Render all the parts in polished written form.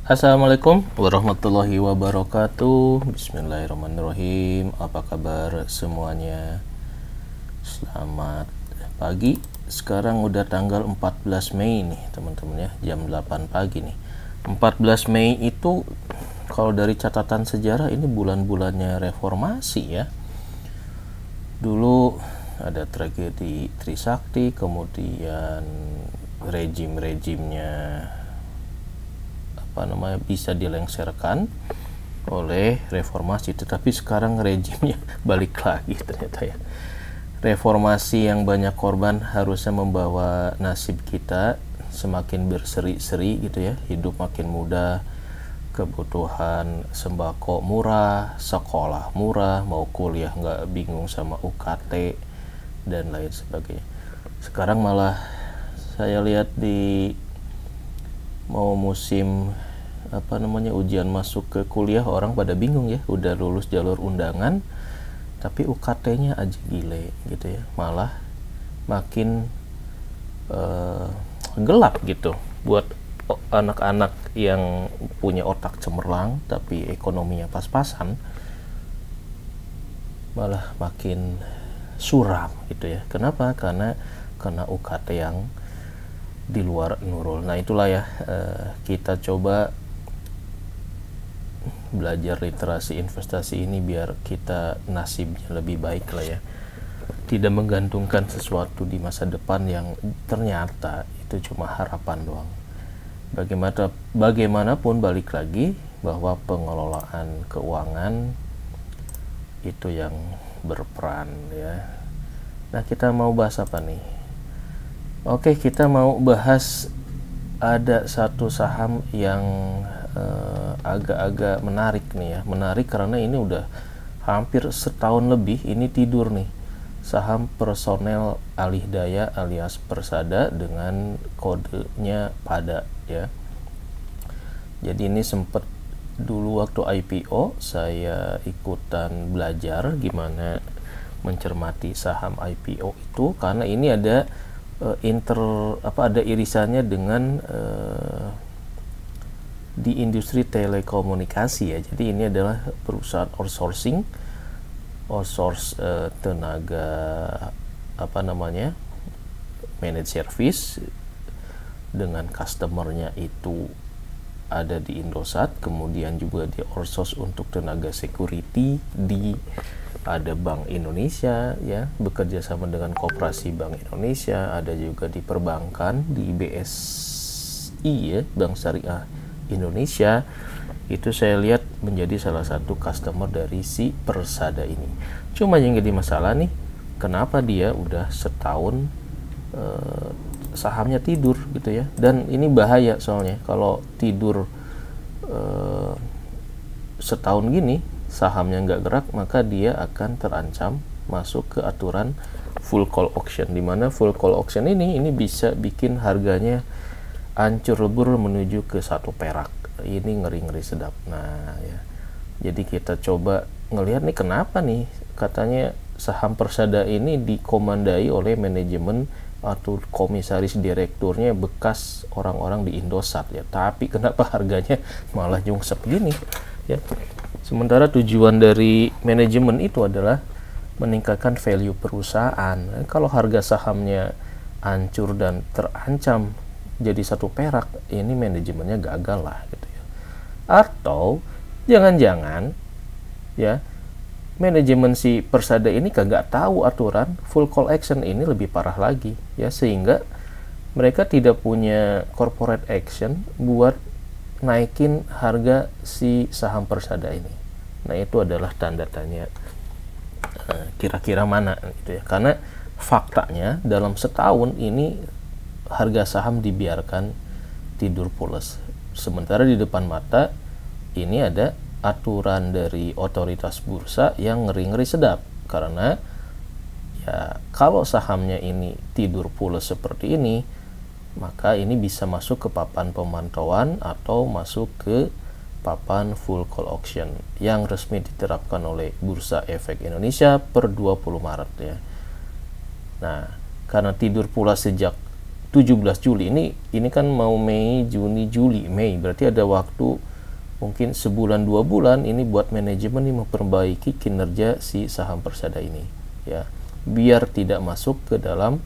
Assalamualaikum warahmatullahi wabarakatuh. Bismillahirrahmanirrahim. Apa kabar semuanya? Selamat pagi. Sekarang udah tanggal 14 Mei nih teman-teman ya, jam 8 pagi nih. 14 Mei itu kalau dari catatan sejarah ini bulan-bulannya reformasi ya. Dulu ada tragedi Trisakti, kemudian rejim-rejimnya bisa dilengsarkan oleh reformasi, tetapi sekarang rejimnya balik lagi ternyata ya. Reformasi yang banyak korban harusnya membawa nasib kita semakin berseri-seri gitu ya, hidup makin mudah, kebutuhan sembako murah, sekolah murah, mau kuliah nggak bingung sama UKT dan lain sebagainya. Sekarang malah saya lihat di mau musim ujian masuk ke kuliah, orang pada bingung ya, udah lulus jalur undangan tapi UKT-nya aja gile gitu ya, malah makin gelap gitu buat anak-anak yang punya otak cemerlang tapi ekonominya pas-pasan, malah makin suram gitu ya. Kenapa? Karena UKT yang di luar nurul. Nah itulah ya, kita coba belajar literasi investasi ini biar kita nasibnya lebih baik lah ya, tidak menggantungkan sesuatu di masa depan yang ternyata itu cuma harapan doang. Bagaimanapun balik lagi bahwa pengelolaan keuangan itu yang berperan ya. Nah kita mau bahas apa nih? Oke, kita mau bahas ada satu saham yang agak-agak menarik nih ya. Menarik karena ini udah hampir setahun lebih ini tidur nih. Saham Personel Alih Daya alias Persada dengan kodenya PADA ya. Jadi ini sempat dulu waktu IPO saya ikutan belajar gimana mencermati saham IPO itu, karena ini ada ada irisannya dengan di industri telekomunikasi ya. Jadi ini adalah perusahaan outsource tenaga managed service, dengan customernya itu ada di Indosat, kemudian juga di outsource untuk tenaga security di ada Bank Indonesia ya, bekerja sama dengan Koperasi Bank Indonesia, ada juga di perbankan di BSI ya, Bank Syariah Indonesia. Itu saya lihat menjadi salah satu customer dari si Persada ini. Cuma yang jadi masalah nih, kenapa dia udah setahun sahamnya tidur gitu ya. Dan ini bahaya soalnya kalau tidur setahun gini sahamnya nggak gerak, maka dia akan terancam masuk ke aturan full call auction, dimana full call auction ini bisa bikin harganya hancur lebur menuju ke 1 perak. Ini ngeri-ngeri sedap. Nah ya, jadi kita coba ngelihat nih kenapa nih katanya saham Persada ini dikomandai oleh manajemen atau komisaris direkturnya bekas orang-orang di Indosat ya, tapi kenapa harganya malah nyungsep gini ya. Sementara tujuan dari manajemen itu adalah meningkatkan value perusahaan. Kalau harga sahamnya hancur dan terancam jadi 1 perak, ini manajemennya gagal lah gitu ya. Atau jangan-jangan ya manajemen si Persada ini kagak tahu aturan full call action ini lebih parah lagi ya, sehingga mereka tidak punya corporate action buat naikin harga si saham Persada ini. Nah itu adalah tanda tanya kira-kira mana gitu ya, karena faktanya dalam setahun ini harga saham dibiarkan tidur pules, sementara di depan mata ini ada aturan dari otoritas bursa yang ngeri-ngeri sedap. Karena ya kalau sahamnya ini tidur pules seperti ini, maka ini bisa masuk ke papan pemantauan atau masuk ke papan full call auction yang resmi diterapkan oleh Bursa Efek Indonesia per 20 Maret ya. Nah, karena tidur pula sejak 17 Juli ini kan mau Mei, Juni, Juli, Mei, berarti ada waktu mungkin sebulan 2 bulan ini buat manajemen ini memperbaiki kinerja si saham Persada ini, ya, biar tidak masuk ke dalam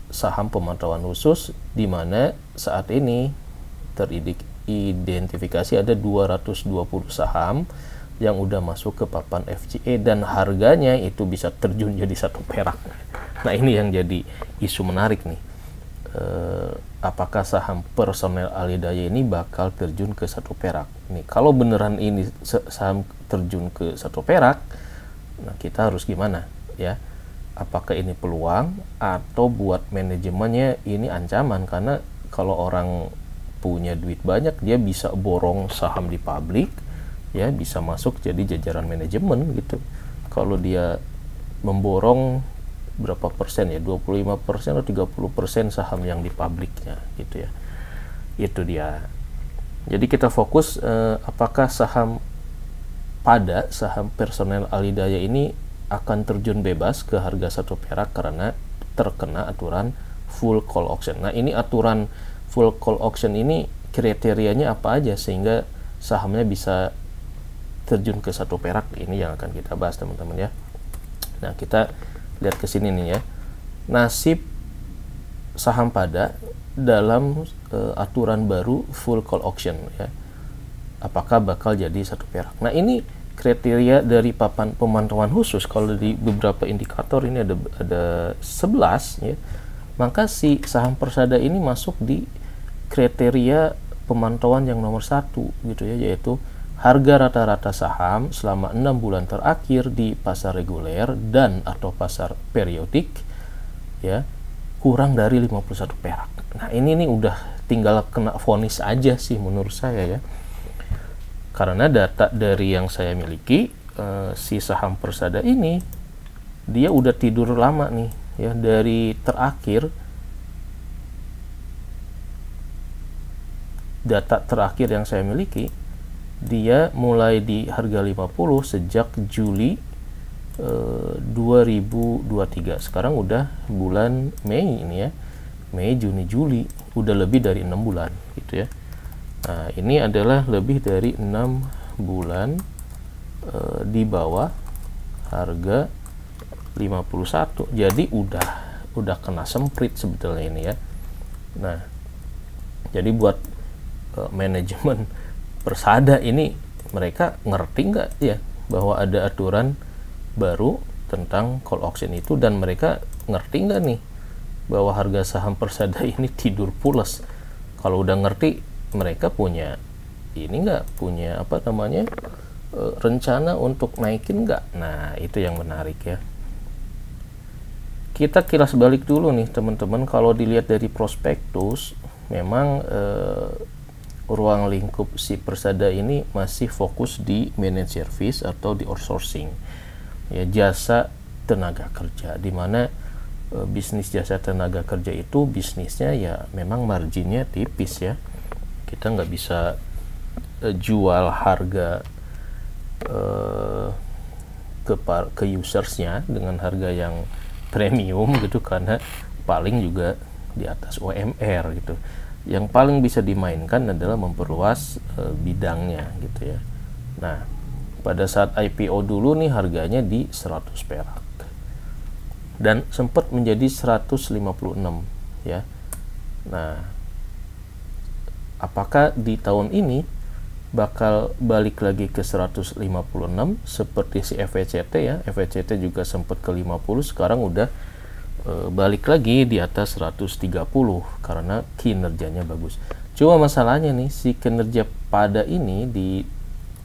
saham pemantauan khusus, di mana saat ini teridentifikasi ada 220 saham yang udah masuk ke papan FCE dan harganya itu bisa terjun jadi 1 perak. Nah, ini yang jadi isu menarik nih. Apakah saham personel Alidaya ini bakal terjun ke 1 perak? Nih, kalau beneran ini saham terjun ke 1 perak, nah kita harus gimana, ya? Apakah ini peluang atau buat manajemennya ini ancaman? Karena kalau orang punya duit banyak, dia bisa borong saham di publik, ya, bisa masuk jadi jajaran manajemen gitu. Kalau dia memborong berapa persen, ya, 25% atau 30% saham yang di publiknya gitu, ya. Itu dia. Jadi kita fokus apakah saham personel Alidaya ini akan terjun bebas ke harga 1 perak karena terkena aturan full call auction. Nah, ini aturan full call auction ini kriterianya apa aja sehingga sahamnya bisa terjun ke 1 perak? Ini yang akan kita bahas, teman-teman, ya. Nah, kita lihat ke sini nih, ya. Nasib saham Pada dalam aturan baru full call auction, ya. Apakah bakal jadi 1 perak? Nah, ini kriteria dari papan pemantauan khusus. Kalau di beberapa indikator ini ada 11, ya. Maka si saham Persada ini masuk di kriteria pemantauan yang nomor 1 gitu, ya, yaitu harga rata-rata saham selama 6 bulan terakhir di pasar reguler dan atau pasar periodik, ya, kurang dari 51 perak. Nah, ini nih udah tinggal kena vonis aja sih menurut saya, ya. Karena data dari yang saya miliki, si saham Persada ini dia udah tidur lama nih, ya, dari terakhir data terakhir yang saya miliki, dia mulai di harga 50 sejak Juli 2023. Sekarang udah bulan Mei ini, ya. Mei, Juni, Juli, udah lebih dari 6 bulan gitu, ya. Nah, ini adalah lebih dari 6 bulan di bawah harga 51. Jadi udah kena semprit sebetulnya ini, ya. Nah, jadi buat manajemen Persada ini, mereka ngerti nggak, ya, bahwa ada aturan baru tentang call auction itu, dan mereka ngerti nggak nih bahwa harga saham Persada ini tidur pules? Kalau udah ngerti, mereka punya rencana untuk naikin nggak? Nah, itu yang menarik, ya. Kita kilas balik dulu nih, teman-teman. Kalau dilihat dari prospektus, memang ruang lingkup si Persada ini masih fokus di managed service atau di outsourcing, ya, jasa tenaga kerja, di mana bisnis jasa tenaga kerja itu bisnisnya, ya, memang marginnya tipis, ya. Kita nggak bisa jual harga ke usersnya dengan harga yang premium gitu, karena paling juga di atas UMR gitu. Yang paling bisa dimainkan adalah memperluas bidangnya gitu, ya. Nah, pada saat IPO dulu nih harganya di 100 perak dan sempat menjadi 156, ya. Nah, apakah di tahun ini bakal balik lagi ke 156 seperti si FECT, ya? FECT juga sempat ke 50, sekarang udah balik lagi di atas 130 karena kinerjanya bagus. Cuma masalahnya nih, si kinerja Pada ini di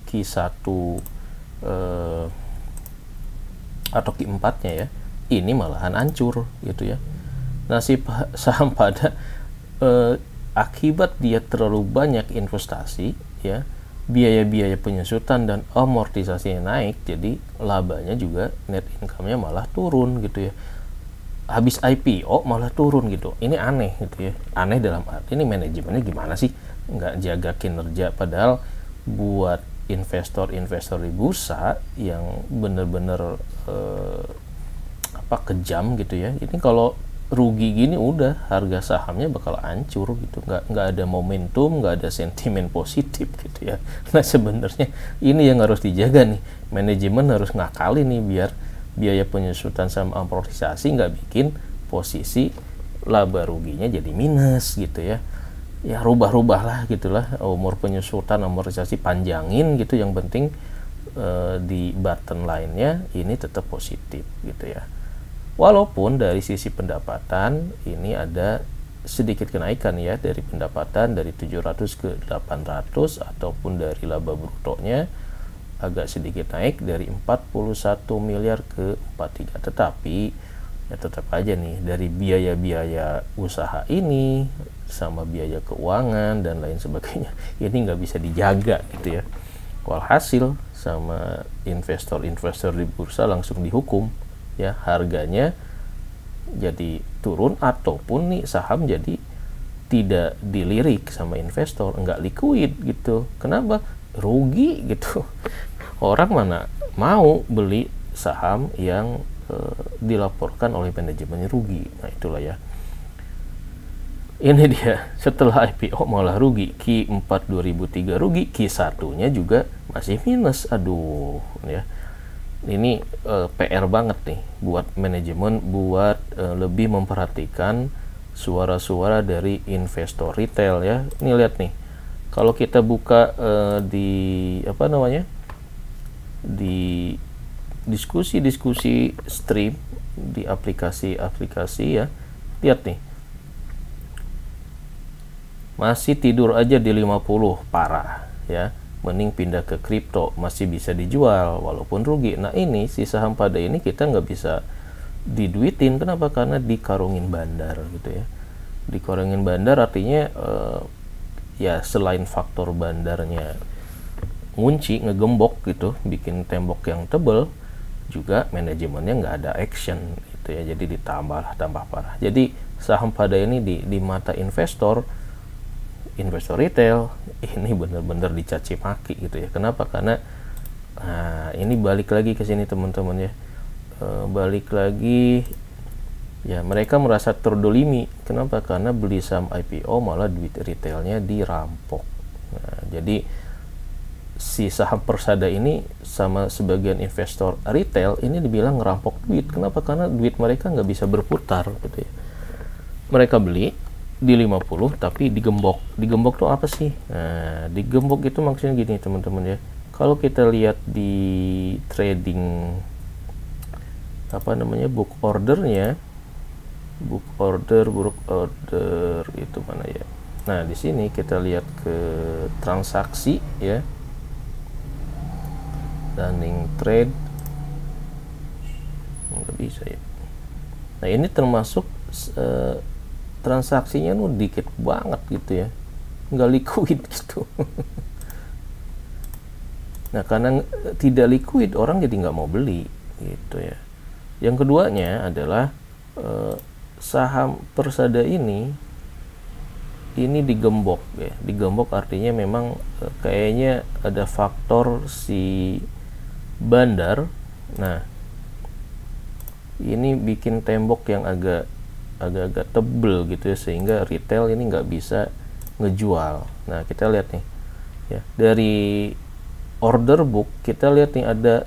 Q1 atau Q4-nya, ya, ini malahan hancur gitu, ya. Nah, si saham Pada akibat dia terlalu banyak investasi, ya, biaya-biaya penyusutan dan amortisasinya naik, jadi labanya juga, net income-nya malah turun gitu, ya. Habis IPO malah turun gitu. Ini aneh gitu, ya. Aneh dalam arti ini manajemennya gimana sih, nggak jaga kinerja, padahal buat investor-investor di bursa yang bener-bener kejam gitu, ya. Ini kalau rugi gini udah harga sahamnya bakal hancur gitu, nggak ada momentum, nggak ada sentimen positif gitu ya. Nah sebenarnya ini yang harus dijaga nih, manajemen harus ngakalin nih biar biaya penyusutan sama amortisasi nggak bikin posisi laba ruginya jadi minus gitu ya. Ya rubah-rubah lah gitulah umur penyusutan amortisasi, panjangin gitu, yang penting di button line-nya ini tetap positif gitu ya. Walaupun dari sisi pendapatan ini ada sedikit kenaikan ya, dari pendapatan dari 700 ke 800 ataupun dari laba brutonya agak sedikit naik dari 41 miliar ke 43, tetapi ya tetap aja nih dari biaya-biaya usaha ini sama biaya keuangan dan lain sebagainya ini nggak bisa dijaga gitu ya. Walhasil sama investor-investor di bursa langsung dihukum ya, harganya jadi turun ataupun nih saham jadi tidak dilirik sama investor, nggak liquid gitu. Kenapa? Rugi gitu. Orang mana mau beli saham yang dilaporkan oleh manajemennya rugi. Nah itulah ya, ini dia setelah IPO malah rugi, Q4 2003 rugi, Q1 nya juga masih minus. Aduh ya, ini PR banget nih buat manajemen buat lebih memperhatikan suara-suara dari investor retail ya. Ini lihat nih, kalau kita buka di apa namanya, di diskusi-diskusi stream di aplikasi-aplikasi ya, lihat nih, masih tidur aja di 50, parah ya. Mending pindah ke kripto, masih bisa dijual walaupun rugi. Nah ini si saham pada ini kita nggak bisa diduitin. Kenapa? Karena dikarungin bandar gitu ya. Dikarungin bandar artinya ya selain faktor bandarnya ngunci, ngegembok gitu, bikin tembok yang tebel, juga manajemennya nggak ada action gitu ya. Jadi tambah parah. Jadi saham pada ini di mata investor retail ini bener-bener dicaci maki gitu ya. Kenapa? Karena ini balik lagi ke sini teman-teman ya, balik lagi ya, mereka merasa terdolimi. Kenapa? Karena beli saham IPO malah duit retailnya dirampok. Nah, jadi si saham Persada ini sama sebagian investor retail ini dibilang ngerampok duit. Kenapa? Karena duit mereka nggak bisa berputar gitu ya. Mereka beli di 50 tapi digembok. Digembok tuh apa sih? Nah, digembok itu maksudnya gini teman-teman ya. Kalau kita lihat di trading apa namanya, book order itu mana ya? Nah, di sini kita lihat ke transaksi ya. Running trade nggak bisa ya. Nah, ini termasuk transaksinya nu dikit banget gitu ya, nggak liquid gitu. Nah karena tidak liquid orang jadi nggak mau beli gitu ya. Yang keduanya adalah saham Persada ini digembok ya. Digembok artinya memang kayaknya ada faktor si bandar. Nah ini bikin tembok yang agak-agak tebel gitu ya, sehingga retail ini nggak bisa ngejual. Nah kita lihat nih ya, dari order book kita lihat nih ada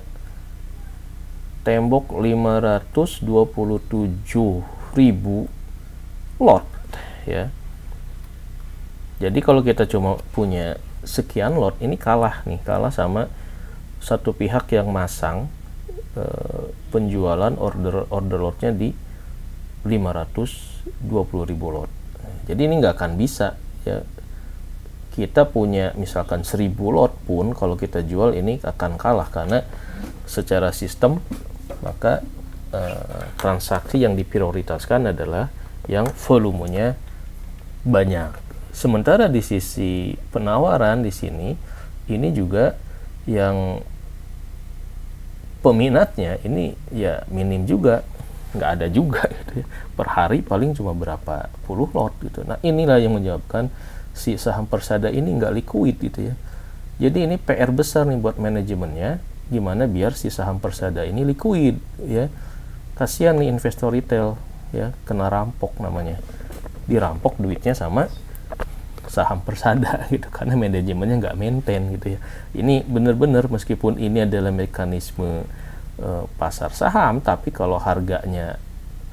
tembok 527.000 lot ya. Jadi kalau kita cuma punya sekian lot, ini kalah sama satu pihak yang masang penjualan order lotnya di 520.000 lot. Jadi ini nggak akan bisa ya. Kita punya misalkan 1000 lot pun kalau kita jual ini akan kalah, karena secara sistem maka transaksi yang diprioritaskan adalah yang volumenya banyak. Sementara di sisi penawaran di sini ini juga yang peminatnya ini ya minim juga, nggak ada juga gitu ya. Per hari paling cuma berapa puluh lot gitu. Nah inilah yang menyebabkan si saham Persada ini nggak liquid gitu ya. Jadi ini PR besar nih buat manajemennya, gimana biar si saham Persada ini liquid ya. Kasihan nih investor retail ya, kena rampok namanya. Dirampok duitnya sama saham Persada gitu, karena manajemennya nggak maintain gitu ya. Ini benar-benar meskipun ini adalah mekanisme pasar saham, tapi kalau harganya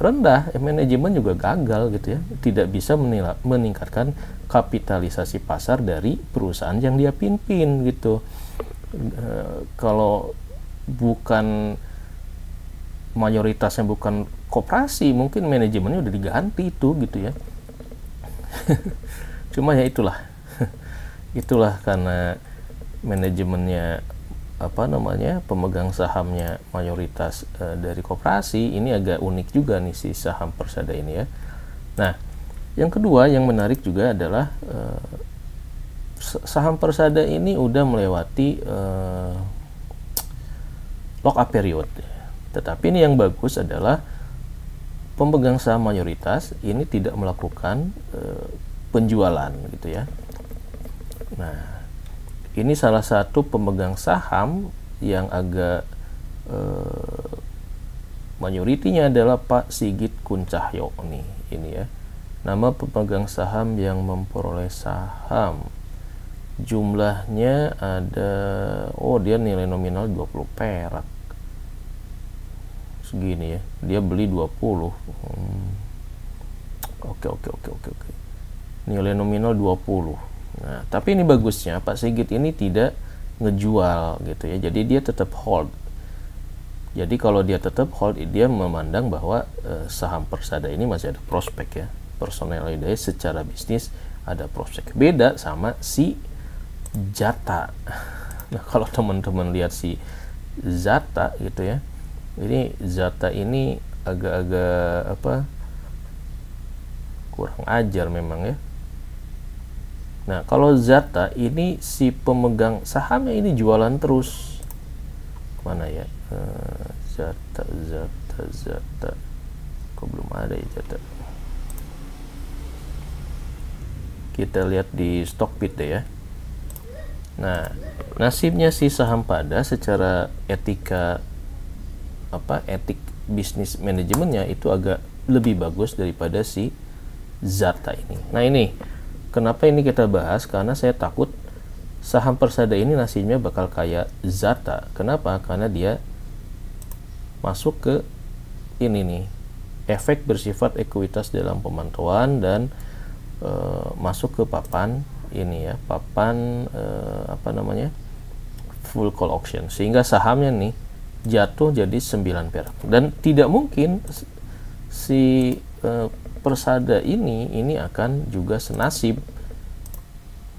rendah, manajemen juga gagal gitu ya, tidak bisa meningkatkan kapitalisasi pasar dari perusahaan yang dia pimpin gitu. Kalau bukan mayoritasnya bukan koperasi, mungkin manajemennya udah diganti itu gitu ya. Cuma ya itulah karena manajemennya pemegang sahamnya mayoritas dari koperasi, ini agak unik juga nih si saham Persada ini ya. Nah, yang kedua yang menarik juga adalah saham Persada ini udah melewati lock up period. Tetapi ini yang bagus adalah pemegang saham mayoritas ini tidak melakukan penjualan gitu ya. Nah, ini salah satu pemegang saham yang agak mayoritinya adalah Pak Sigit Kuncahyo nih, ini ya. Nama pemegang saham yang memperoleh saham jumlahnya ada, dia nilai nominal 20 perak. Segini ya. Dia beli 20. Oke. Nilai nominal 20. Nah, tapi ini bagusnya Pak Sigit ini tidak ngejual gitu ya. Jadi dia tetap hold. Jadi kalau dia tetap hold, dia memandang bahwa saham Persada ini masih ada prospek ya. Personality secara bisnis ada prospek. Beda sama si Zata. Nah, kalau teman-teman lihat si Zata gitu ya. Ini Zata ini agak-agak kurang ajar memang ya. Nah, kalau Zata ini si pemegang sahamnya ini jualan terus. Mana ya? Zata. Kok belum ada ya Zata? Kita lihat di Stockbit deh ya. Nah, nasibnya si saham Pada secara etik bisnis manajemennya itu agak lebih bagus daripada si Zata ini. Nah, ini kenapa ini kita bahas, karena saya takut saham Persada ini nasibnya bakal kayak Zata. Kenapa? Karena dia masuk ke ini nih, efek bersifat ekuitas dalam pemantauan dan masuk ke papan ini ya, papan full call auction, sehingga sahamnya nih jatuh jadi 9 perak. Dan tidak mungkin si Persada ini akan juga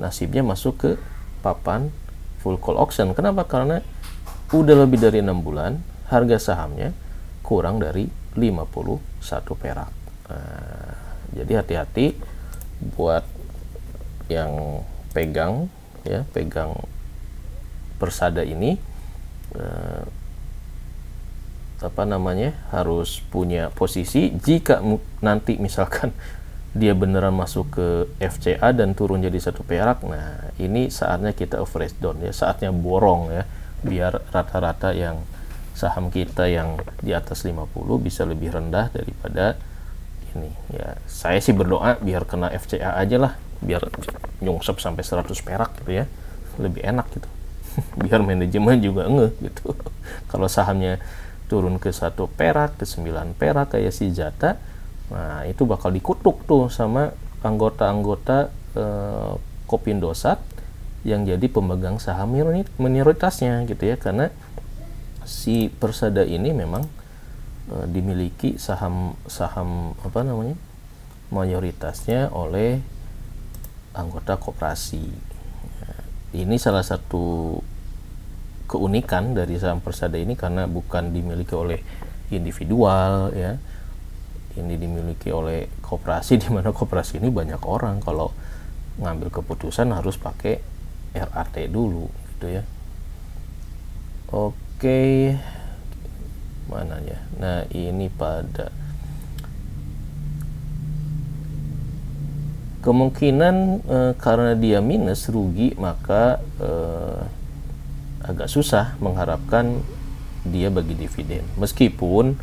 nasibnya masuk ke papan full call auction. Kenapa? Karena udah lebih dari 6 bulan harga sahamnya kurang dari 51 perak. Nah, jadi hati-hati buat yang pegang Persada ini, harus punya posisi. Jika nanti misalkan dia beneran masuk ke FCA dan turun jadi 1 perak, nah ini saatnya kita average down ya, saatnya borong ya, biar rata-rata yang saham kita yang di atas 50 bisa lebih rendah daripada ini ya. Saya sih berdoa biar kena FCA aja lah, biar nyungsep sampai 100 perak gitu ya, lebih enak gitu. Biar manajemen juga gitu. Kalau sahamnya turun ke 1 perak, ke 9 perak kayak si Zata, nah itu bakal dikutuk tuh sama anggota-anggota Kopindosat yang jadi pemegang saham minoritasnya gitu ya, karena si Persada ini memang dimiliki saham mayoritasnya oleh anggota koperasi. Ini salah satu keunikan dari saham Persada ini, karena bukan dimiliki oleh individual ya, ini dimiliki oleh koperasi, di mana koperasi ini banyak orang kalau ngambil keputusan harus pakai RAT dulu gitu ya. Oke, mana ya? Nah, ini pada kemungkinan karena dia minus rugi, maka agak susah mengharapkan dia bagi dividen. Meskipun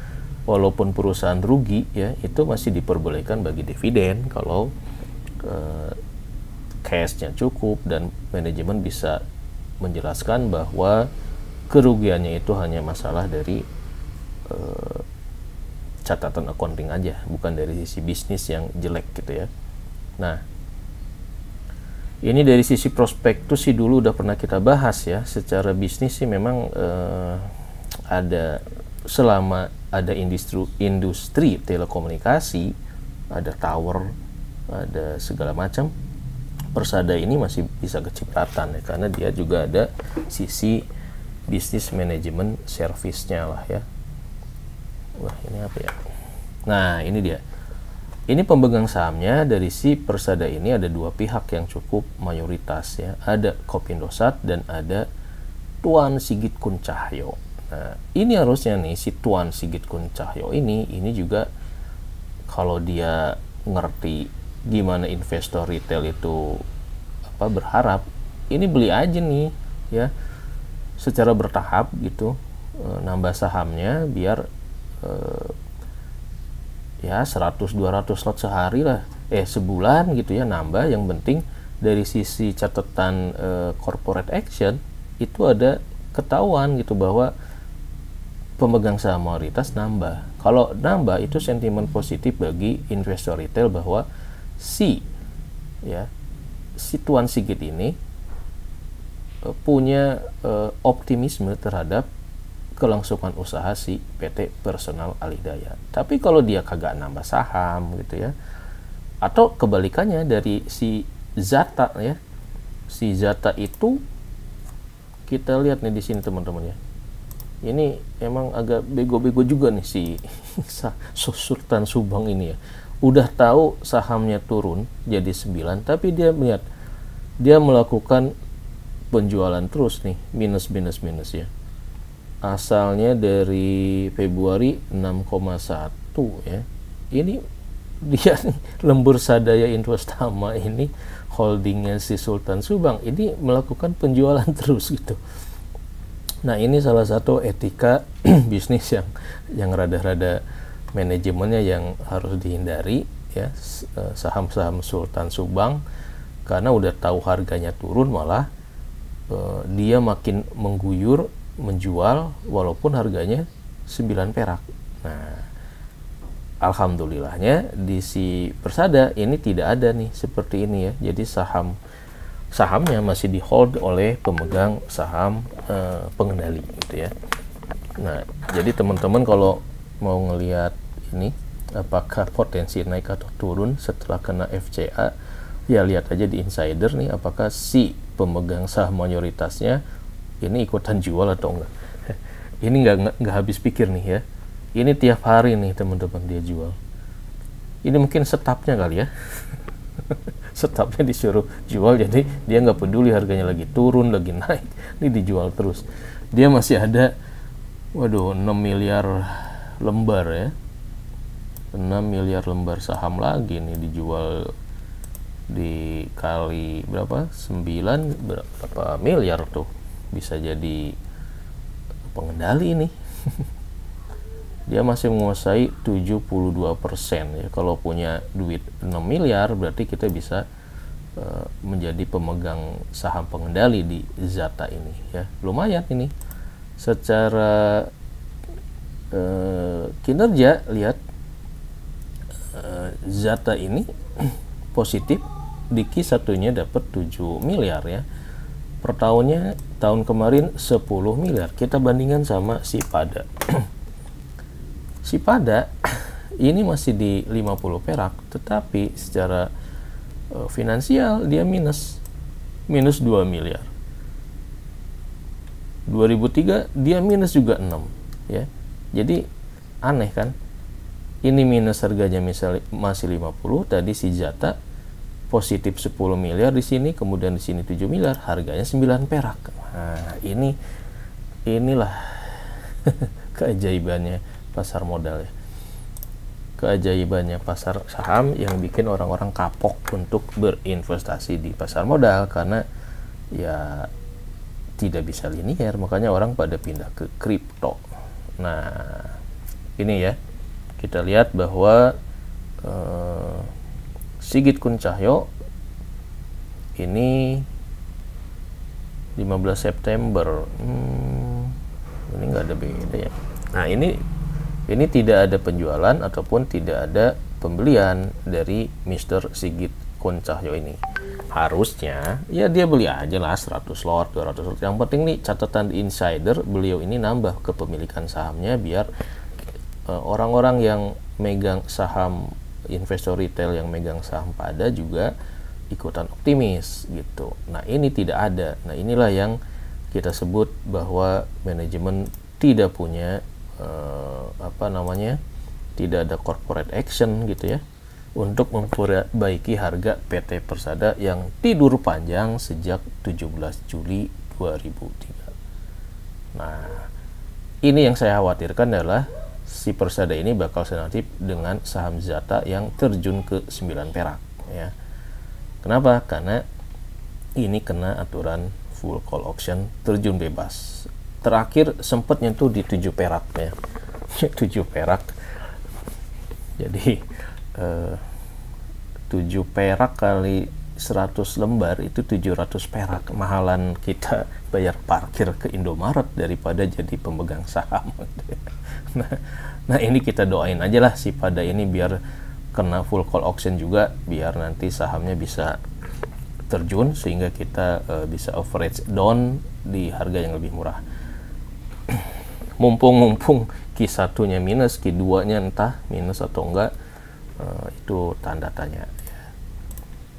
walaupun perusahaan rugi ya, itu masih diperbolehkan bagi dividen kalau cashnya cukup dan manajemen bisa menjelaskan bahwa kerugiannya itu hanya masalah dari catatan accounting aja, bukan dari sisi bisnis yang jelek gitu ya. Nah, ini dari sisi prospektus sih dulu udah pernah kita bahas ya. Secara bisnis sih memang ada, selama ada industri telekomunikasi, ada tower, ada segala macam, Persada ini masih bisa kecipratan ya, karena dia juga ada sisi bisnis manajemen service-nya lah ya. Wah, ini apa ya? Nah, ini dia. Ini pemegang sahamnya dari si Persada ini ada dua pihak yang cukup mayoritas ya. Ada Kopindosat dan ada Tuan Sigit Kuncahyo. Nah, ini harusnya nih si Tuan Sigit Kuncahyo ini juga kalau dia ngerti gimana investor retail itu berharap, ini beli aja nih ya, secara bertahap gitu, nambah sahamnya biar ya 100-200 lot sehari lah, sebulan gitu ya nambah. Yang penting dari sisi catatan corporate action itu ada ketahuan gitu bahwa pemegang saham mayoritas nambah. Kalau nambah itu sentimen positif bagi investor retail bahwa si Tuan Sigit ini punya optimisme terhadap kelangsungan usaha si PT Personal Alidaya. Tapi kalau dia kagak nambah saham gitu ya, atau kebalikannya dari si Zata ya, si Zata itu kita lihat nih di sini teman-teman ya, ini emang agak bego-bego juga nih si Sultan Subang ini ya. Udah tahu sahamnya turun jadi 9, tapi dia melihat dia melakukan penjualan terus nih, minus ya. Asalnya dari Februari 6,1 ya. Ini dia nih, Lembur Sadaya Investama ini holdingnya si Sultan Subang ini melakukan penjualan terus gitu. Nah, ini salah satu etika bisnis yang rada-rada manajemennya yang harus dihindari ya, saham-saham Sultan Subang, karena udah tahu harganya turun malah dia makin mengguyur menjual walaupun harganya 9 perak. Nah, alhamdulillahnya di si Persada ini tidak ada nih seperti ini ya. Jadi sahamnya masih di hold oleh pemegang saham pengendali gitu ya. Nah, jadi teman-teman kalau mau ngelihat ini apakah potensi naik atau turun setelah kena FCA, ya lihat aja di insider nih apakah si pemegang saham mayoritasnya ini ikutan jual atau enggak. Ini nggak habis pikir nih ya. Ini tiap hari nih teman-teman dia jual. Ini mungkin setapnya kali ya. Setapnya disuruh jual, jadi dia nggak peduli harganya lagi turun lagi naik, ini dijual terus. Dia masih ada 6 miliar lembar ya, 6 miliar lembar saham lagi nih dijual, dikali berapa, 9 berapa miliar tuh, bisa jadi pengendali ini. Dia masih menguasai 72% ya. Kalau punya duit 6 miliar berarti kita bisa menjadi pemegang saham pengendali di Zata ini ya. Lumayan ini secara kinerja. Lihat Zata ini positif, di Q1-nya dapat 7 miliar ya. Per tahunnya, tahun kemarin 10 miliar. Kita bandingkan sama si Pada. Si Pada ini masih di 50 perak, tetapi secara finansial dia minus 2 miliar. 2003 dia minus juga 6 ya. Jadi aneh kan? Ini minus harganya misalnya masih 50, tadi si Zata positif 10 miliar di sini, kemudian di sini 7 miliar, harganya 9 perak. Nah, inilah keajaibannya pasar modal ya. Keajaibannya pasar saham yang bikin orang-orang kapok untuk berinvestasi di pasar modal, karena ya tidak bisa linier, makanya orang pada pindah ke kripto. Nah, ini ya kita lihat bahwa Sigit Kuncahyo ini 15 September ini nggak ada beda ya. Nah ini tidak ada penjualan ataupun tidak ada pembelian dari Mr. Sigit Kuncahyo ini. Harusnya ya dia beli aja lah 100 lot 200 lot. Yang penting nih catatan di insider, beliau ini nambah kepemilikan sahamnya biar orang-orang yang megang saham, investor retail yang megang saham Pada juga ikutan optimis gitu. Nah ini tidak ada. Nah inilah yang kita sebut bahwa manajemen tidak punya tidak ada corporate action gitu ya untuk memperbaiki harga PT Persada yang tidur panjang sejak 17 Juli 2003. Nah ini yang saya khawatirkan adalah si Persada ini bakal senasib dengan saham Zata yang terjun ke 9 perak ya. Kenapa? Karena ini kena aturan full call option terjun bebas. Terakhir sempat nyentuh di 7 perak ya. 7 perak. Jadi 7 perak kali 100 lembar itu 700 perak. Mahalan kita bayar parkir ke Indomaret daripada jadi pemegang saham. Nah ini kita doain aja lah si Pada ini biar kena full call option juga, biar nanti sahamnya bisa terjun sehingga kita bisa average down di harga yang lebih murah. Mumpung Q1-nya minus, Q2-nya entah minus atau enggak, itu tanda tanya.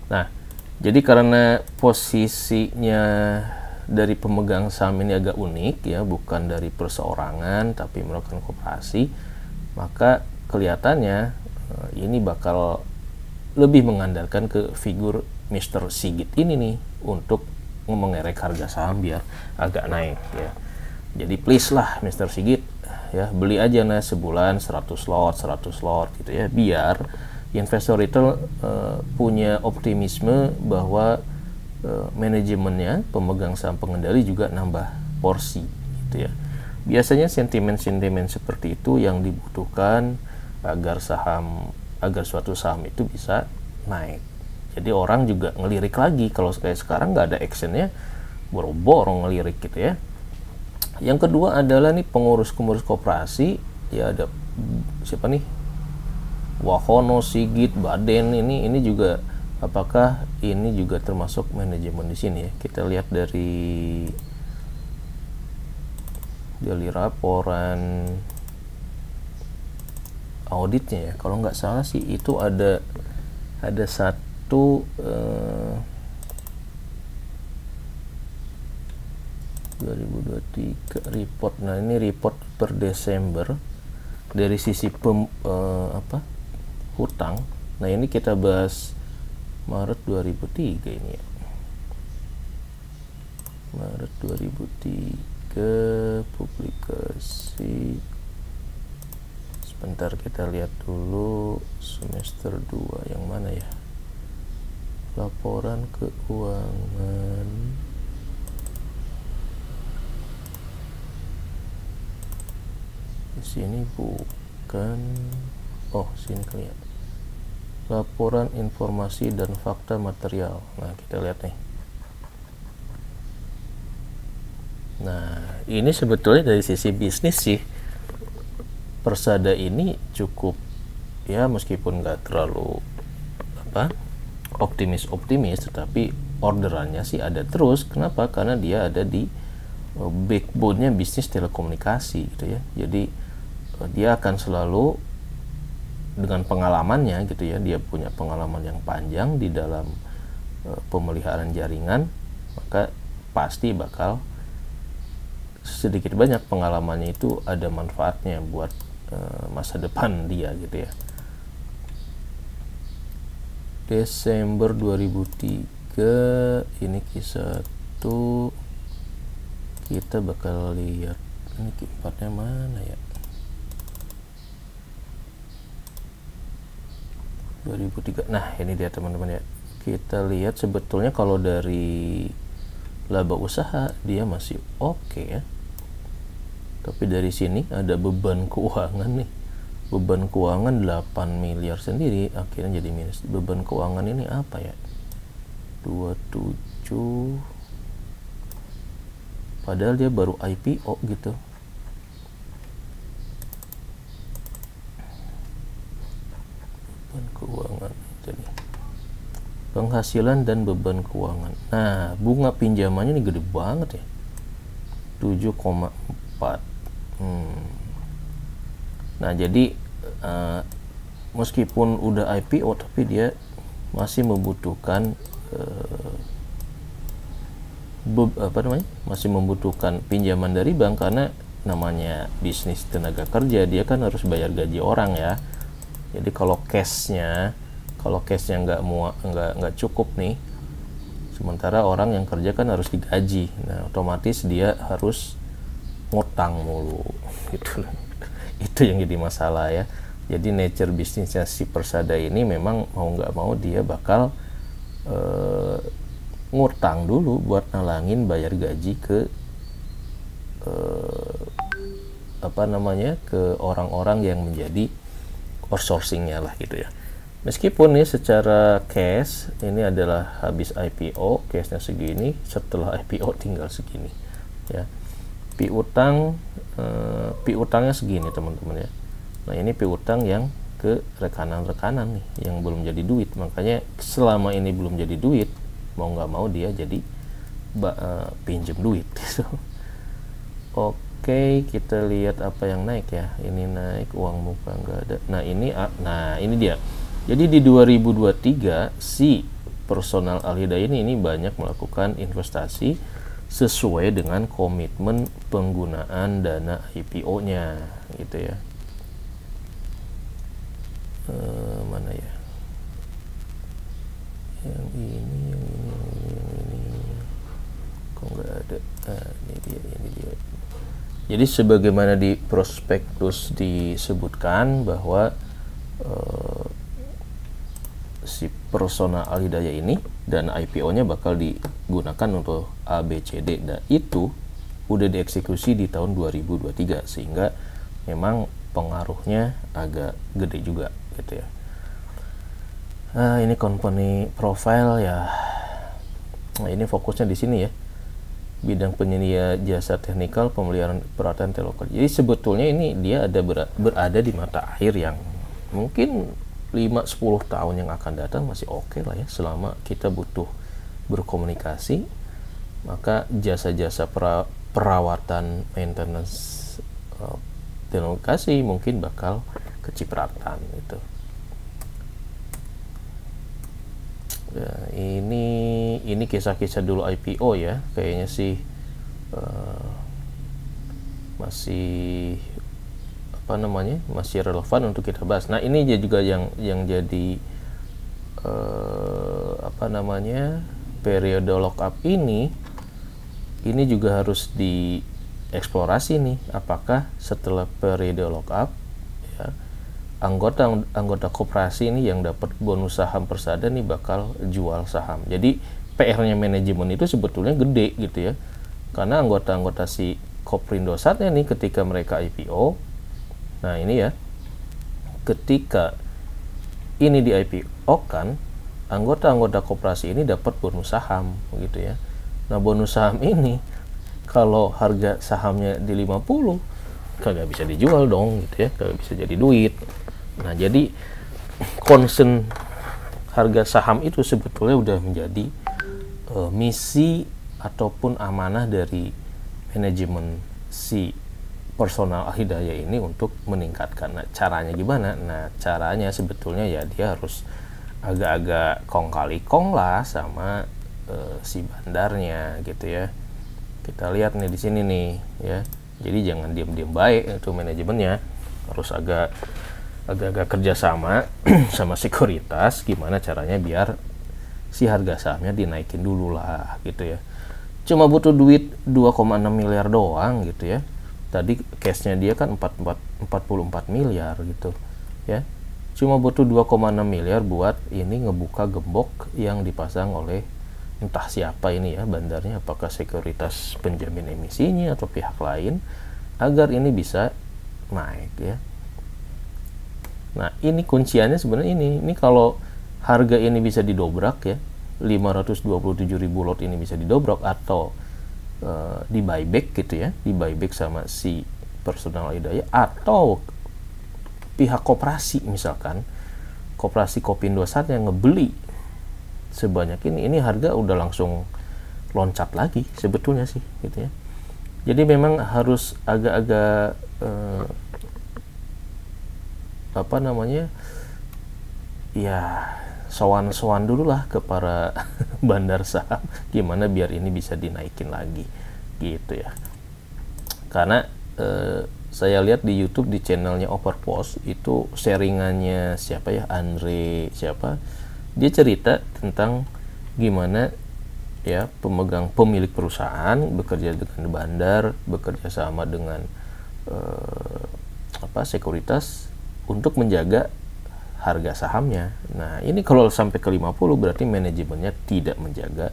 Nah, jadi karena posisinya dari pemegang saham ini agak unik ya, bukan dari perseorangan tapi melakukan koperasi, maka kelihatannya ini bakal lebih mengandalkan ke figur Mr. Sigit ini nih untuk mengerek harga saham biar agak naik ya. Jadi please lah Mr. Sigit ya, beli aja nah sebulan 100 lot gitu ya, biar investor retail punya optimisme bahwa manajemennya, pemegang saham pengendali juga nambah porsi gitu ya. Biasanya sentimen-sentimen seperti itu yang dibutuhkan agar suatu saham itu bisa naik. Jadi orang juga ngelirik lagi. Kalau kayak sekarang nggak ada actionnya, boro-boro ngelirik gitu ya. Yang kedua adalah nih pengurus-pengurus koperasi ya, ada siapa nih, Wahono, Sigit, Baden, ini juga apakah ini juga termasuk manajemen di sini ya. Kita lihat dari laporan auditnya ya, kalau nggak salah sih itu ada satu 2023 report. Nah ini report per Desember dari sisi hutang. Nah ini kita bahas Maret 2003 ini ya. Maret 2003 publikasi. Sebentar kita lihat dulu semester 2 yang mana ya. Laporan keuangan. Di sini bukan. Oh, sini kelihatan. Laporan informasi dan fakta material. Nah, kita lihat nih. Nah, ini sebetulnya dari sisi bisnis sih, Persada ini cukup ya, meskipun nggak terlalu optimis, tetapi orderannya sih ada terus. Kenapa? Karena dia ada di backbone-nya bisnis telekomunikasi gitu ya. Jadi dia akan selalu dengan pengalamannya gitu ya, dia punya pengalaman yang panjang di dalam pemeliharaan jaringan, maka pasti bakal sedikit banyak pengalamannya itu ada manfaatnya buat masa depan dia gitu ya. Desember 2003 ini Q1 kita bakal lihat ini Q4-nya mana ya. 2003. Nah, ini dia teman-teman ya. Kita lihat sebetulnya kalau dari laba usaha dia masih oke ya. Tapi dari sini ada beban keuangan nih. beban keuangan 8 miliar sendiri, akhirnya jadi minus. Beban keuangan ini apa ya, 27, padahal dia baru IPO gitu. Beban keuangan jadi penghasilan dan beban keuangan. Nah, bunga pinjamannya ini gede banget ya, 7,4. Nah, jadi meskipun udah IPO tapi dia masih membutuhkan masih membutuhkan pinjaman dari bank, karena namanya bisnis tenaga kerja, dia kan harus bayar gaji orang ya. Jadi kalau cashnya nggak cukup nih, sementara orang yang kerja kan harus digaji, nah otomatis dia harus ngutang mulu gitu. Itu yang jadi masalah ya. Jadi nature bisnisnya si Persada ini memang mau nggak mau dia bakal ngutang dulu buat nalangin bayar gaji ke ke orang-orang yang menjadi outsourcingnya lah gitu ya. Meskipun nih secara cash ini adalah habis IPO cashnya segini, setelah IPO tinggal segini ya. Piutangnya segini teman-teman ya. Nah ini piutang yang ke rekanan-rekanan nih yang belum jadi duit, makanya selama ini belum jadi duit, mau nggak mau dia jadi pinjem duit gitu. Oke, kita lihat apa yang naik ya. Ini naik, uang muka nggak ada. Nah ini dia. Jadi di 2023 si personal Al-Hidayah ini banyak melakukan investasi sesuai dengan komitmen penggunaan dana IPO-nya gitu ya. Mana ya? Yang ini kok nggak ada. Ini dia. Jadi sebagaimana di prospektus disebutkan bahwa si personal Al-Hidayah ini dan IPO-nya bakal digunakan untuk ABCD, dan itu udah dieksekusi di tahun 2023, sehingga memang pengaruhnya agak gede juga gitu ya. Ini company profile ya. Nah, ini fokusnya di sini ya. Bidang penyedia jasa teknikal pemeliharaan peralatan telekomunikasi. Jadi sebetulnya ini dia berada di mata air yang mungkin 5-10 tahun yang akan datang masih oke lah ya, selama kita butuh berkomunikasi, maka jasa-jasa perawatan maintenance telekomunikasi mungkin bakal kecipratan gitu. Ya, ini kisah-kisah dulu IPO ya, kayaknya sih masih relevan untuk kita bahas. Nah ini juga yang jadi periode lockup ini juga harus dieksplorasi nih, apakah setelah periode lockup ya, anggota koperasi ini yang dapat bonus saham Persada nih bakal jual saham. Jadi PR-nya manajemen itu sebetulnya gede gitu ya, karena anggota-anggota si Kopindosatnya nih ketika mereka IPO, nah ini ya, ketika ini di IPO kan, anggota-anggota koperasi ini dapat bonus saham gitu ya. Nah bonus saham ini kalau harga sahamnya di 50 kagak bisa dijual dong gitu ya, kagak bisa jadi duit. Nah jadi concern harga saham itu sebetulnya udah menjadi misi ataupun amanah dari manajemen si personal Al-Hidayah ini untuk meningkatkan. Nah caranya gimana? Nah caranya sebetulnya ya dia harus agak-agak kong kali kong lah sama si bandarnya gitu ya. Kita lihat nih di sini nih ya. Jadi jangan diam-diam baik itu manajemennya, harus agak-agak kerjasama sama sekuritas, gimana caranya biar si harga sahamnya dinaikin dulu lah gitu ya. Cuma butuh duit 2,6 miliar doang gitu ya. Tadi cashnya dia kan 44 miliar gitu ya. Cuma butuh 2,6 miliar buat ini ngebuka gembok yang dipasang oleh entah siapa ini ya bandarnya, apakah sekuritas penjamin emisinya atau pihak lain, agar ini bisa naik ya. Nah, ini kunciannya sebenarnya ini kalau harga ini bisa didobrak ya, 527.000 lot ini bisa didobrak atau di buyback gitu ya, di buyback sama si Personal Hidayah atau pihak koperasi, misalkan koperasi Kopi Indosat yang ngebeli sebanyak ini harga udah langsung loncat lagi sebetulnya sih gitu ya. Jadi memang harus agak-agak apa namanya ya, sowan-sowan dulu lah ke para bandar saham gimana biar ini bisa dinaikin lagi gitu ya. Karena saya lihat di YouTube di channelnya Overpost itu sharingannya siapa ya, Andre siapa, dia cerita tentang gimana ya pemilik perusahaan bekerja dengan bandar, bekerja sama dengan sekuritas untuk menjaga harga sahamnya. Nah, ini kalau sampai ke 50 berarti manajemennya tidak menjaga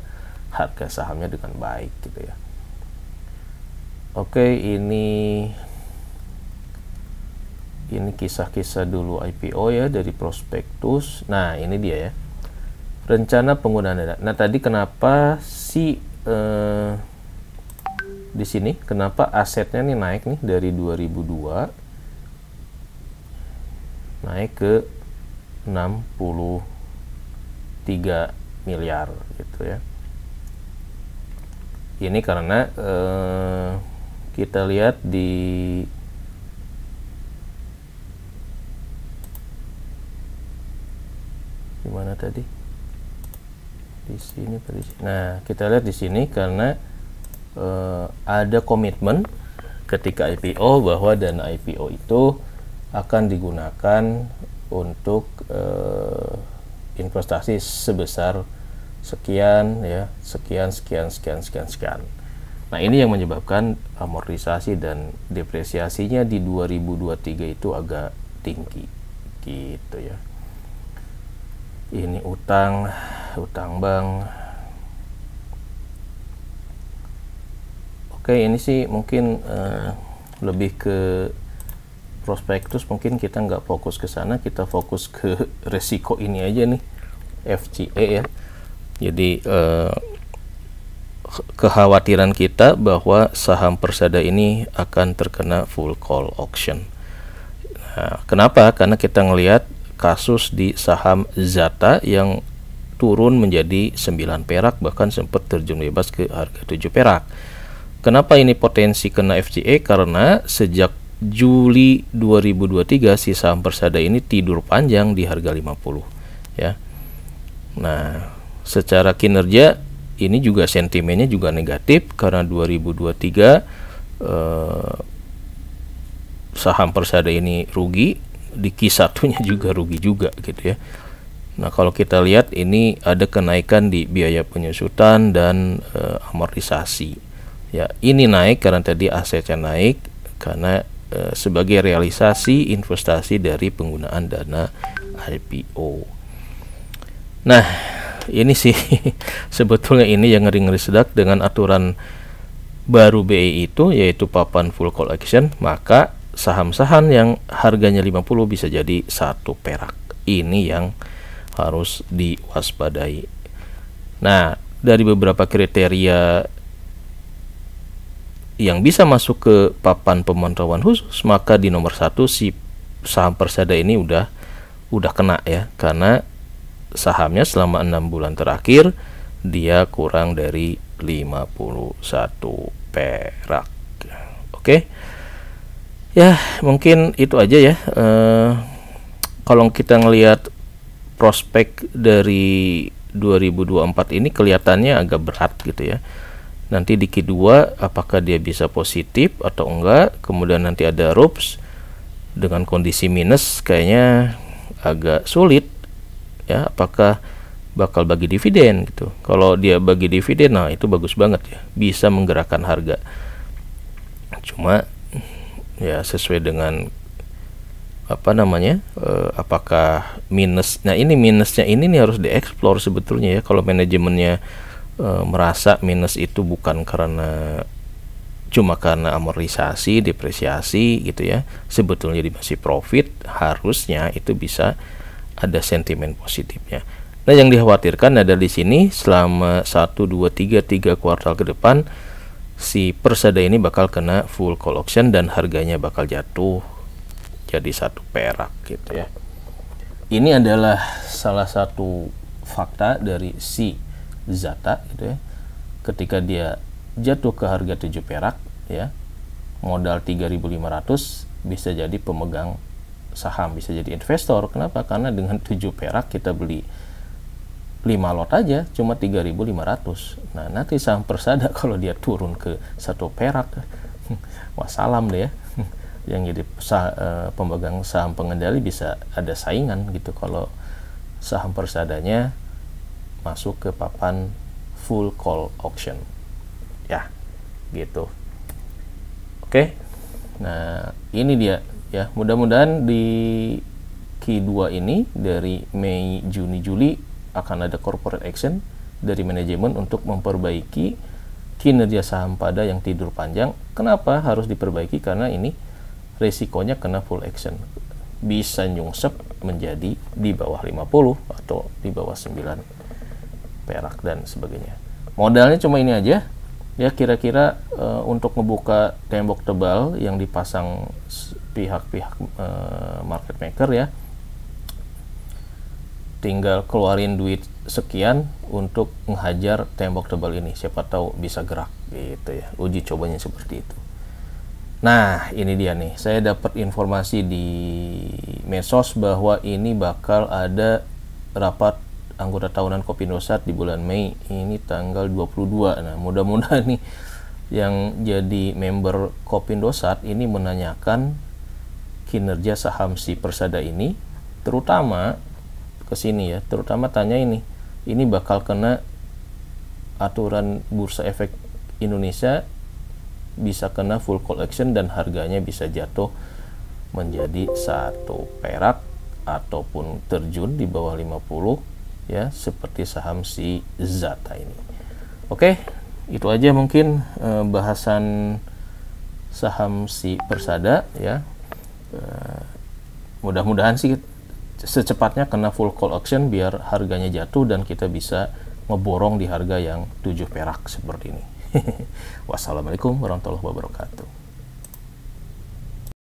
harga sahamnya dengan baik gitu ya. Oke, ini kisah-kisah dulu IPO ya dari prospektus. Nah, ini dia ya. Rencana penggunaan dana. Nah, tadi kenapa di sini kenapa asetnya nih naik nih dari 2002 naik ke 63 miliar gitu ya. Ini karena kita lihat di mana tadi, di sini. Nah, kita lihat di sini karena ada komitmen ketika IPO bahwa dana IPO itu akan digunakan untuk investasi sebesar sekian ya, sekian. Nah, ini yang menyebabkan amortisasi dan depresiasinya di 2023 itu agak tinggi gitu ya. Ini utang bank. Oke, ini sih mungkin lebih ke prospektus, mungkin kita nggak fokus ke sana, kita fokus ke resiko ini aja nih, FCE ya. Jadi kekhawatiran kita bahwa saham Persada ini akan terkena full call auction. Nah, kenapa? Karena kita ngelihat kasus di saham Zata yang turun menjadi 9 perak, bahkan sempat terjun bebas ke harga 7 perak. Kenapa ini potensi kena FCE? Karena sejak Juli 2023 si saham Persada ini tidur panjang di harga 50 ya. Nah, secara kinerja ini juga sentimennya juga negatif karena 2023 saham Persada ini rugi, di Q1-nya juga rugi juga gitu ya. Nah, kalau kita lihat ini ada kenaikan di biaya penyusutan dan amortisasi. Ya, ini naik karena tadi asetnya naik karena sebagai realisasi investasi dari penggunaan dana IPO. Nah, ini sih sebetulnya ini yang ngeri-ngeri sedap dengan aturan baru BI itu, yaitu papan full call action, maka saham-saham yang harganya 50 bisa jadi 1 perak. Ini yang harus diwaspadai. Nah, dari beberapa kriteria yang bisa masuk ke papan pemantauan khusus, maka di nomor 1 si saham Persada ini udah kena ya, karena sahamnya selama 6 bulan terakhir dia kurang dari 51 perak. Oke. Ya, mungkin itu aja ya. Kalau kita ngelihat prospek dari 2024 ini kelihatannya agak berat gitu ya. Nanti di Q2 apakah dia bisa positif atau enggak, kemudian nanti ada RUPS dengan kondisi minus, kayaknya agak sulit ya, apakah bakal bagi dividen gitu. Kalau dia bagi dividen, nah itu bagus banget ya, bisa menggerakkan harga. Cuma ya sesuai dengan apakah minus. Nah, ini minusnya ini nih harus dieksplor sebetulnya ya. Kalau manajemennya merasa minus itu bukan karena cuma karena amortisasi, depresiasi gitu ya, sebetulnya dia masih profit, harusnya itu bisa ada sentimen positifnya. Nah, yang dikhawatirkan ada di sini selama 1, 2, 3 kuartal ke depan si Persada ini bakal kena full call option dan harganya bakal jatuh jadi 1 perak gitu ya. Ini adalah salah satu fakta dari si Zata gitu ya. Ketika dia jatuh ke harga 7 perak ya, modal 3.500 bisa jadi pemegang saham, bisa jadi investor. Kenapa? Karena dengan 7 perak kita beli 5 lot aja cuma 3.500. Nah, nanti saham Persada kalau dia turun ke 1 perak, wassalam deh ya. Yang jadi pemegang saham pengendali bisa ada saingan gitu kalau saham Persadanya masuk ke papan full call auction ya gitu. Oke. Nah, ini dia ya, mudah-mudahan di Q2 ini dari Mei, Juni, Juli akan ada corporate action dari manajemen untuk memperbaiki kinerja saham pada yang tidur panjang. Kenapa harus diperbaiki? Karena ini resikonya kena full action, bisa nyungsep menjadi di bawah 50 atau di bawah 9 perak dan sebagainya. Modalnya cuma ini aja ya, kira-kira untuk ngebuka tembok tebal yang dipasang pihak-pihak market maker ya, tinggal keluarin duit sekian untuk menghajar tembok tebal ini, siapa tahu bisa gerak gitu ya, uji cobanya seperti itu. Nah, ini dia nih, saya dapat informasi di medsos bahwa ini bakal ada rapat anggota tahunan Kopindosat di bulan Mei, ini tanggal 22. Nah, mudah-mudahan nih yang jadi member Kopindosat ini menanyakan kinerja saham si Persada ini, terutama ke sini ya, terutama tanya ini bakal kena aturan Bursa Efek Indonesia, bisa kena full call action dan harganya bisa jatuh menjadi 1 perak ataupun terjun di bawah 50 ya, seperti saham si Zata ini. Oke, itu aja mungkin bahasan saham si Persada ya. Mudah-mudahan sih secepatnya kena full call auction biar harganya jatuh dan kita bisa ngeborong di harga yang 7 perak seperti ini. Wassalamualaikum warahmatullahi wabarakatuh.